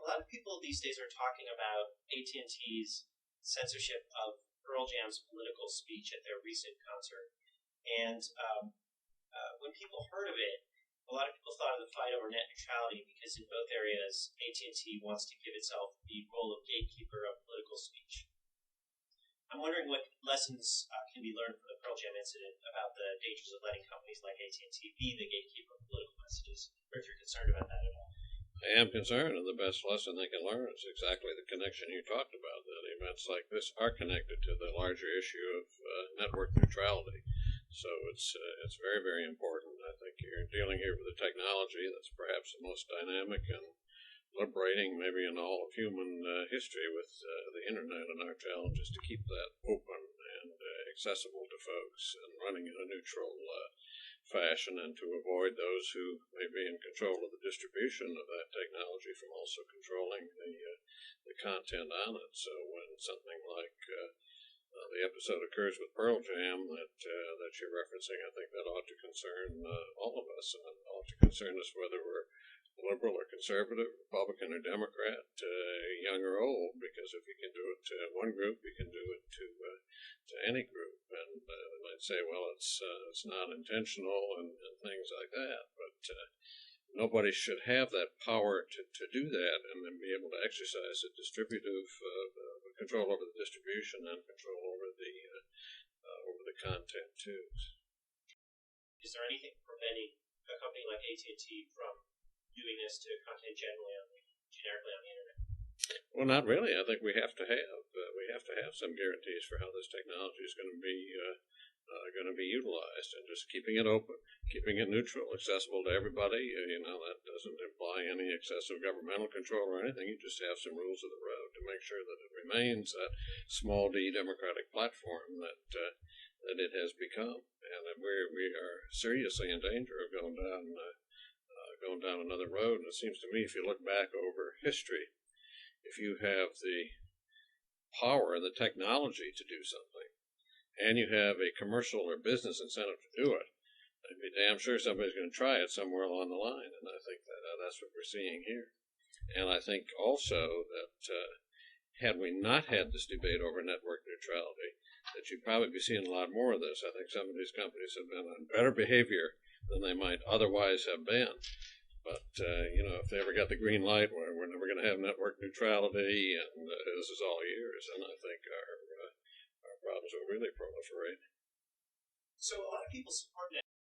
A lot of people these days are talking about AT&T's censorship of Pearl Jam's political speech at their recent concert. And when people heard of it, a lot of people thought of the fight over net neutrality because in both areas, AT&T wants to give itself the role of gatekeeper of political speech. I'm wondering what lessons can be learned from the Pearl Jam incident about the dangers of letting companies like AT&T be the gatekeeper of political messages, or if you're concerned about that at all. I am concerned, and the best lesson they can learn is exactly the connection you talked about, that events like this are connected to the larger issue of network neutrality. So it's very, very important. I think you're dealing here with a technology that's perhaps the most dynamic and liberating maybe in all of human history with the internet, and our challenge is to keep that open and accessible to folks and running in a neutral fashion, and to avoid those who may be in control of the distribution of that technology from also controlling the content on it. So when something like the episode occurs with Pearl Jam that you're referencing, I think that ought to concern all of us, and it ought to concern us whether we're liberal or conservative, Republican or Democrat, young or old, because if you can do it to one group, you can do it to any group. And they might say, well, it's not intentional and things like that, but nobody should have that power to do that and then be able to exercise a distributive control over the distribution and control over the content too. Is there anything preventing a company like AT&T from doing this to content generically on the internet? Well, not really. I think we have to have some guarantees for how this technology is going to be utilized, and just keeping it open, keeping it neutral, accessible to everybody. That doesn't imply any excessive governmental control or anything. You just have some rules of the road to make sure that it remains that small d democratic platform that it has become, and that we are seriously in danger of going down another road. And it seems to me, if you look back over history, if you have the power and the technology to do something, and you have a commercial or business incentive to do it, I'd be damn sure somebody's going to try it somewhere along the line. And I think that's what we're seeing here. And I think also that had we not had this debate over network neutrality, that you'd probably be seeing a lot more of this. I think some of these companies have been on better behavior than they might otherwise have been. But, if they ever got the green light, we're never going to have network neutrality, and this is all yours, and I think our problems will really proliferate. So a lot of people support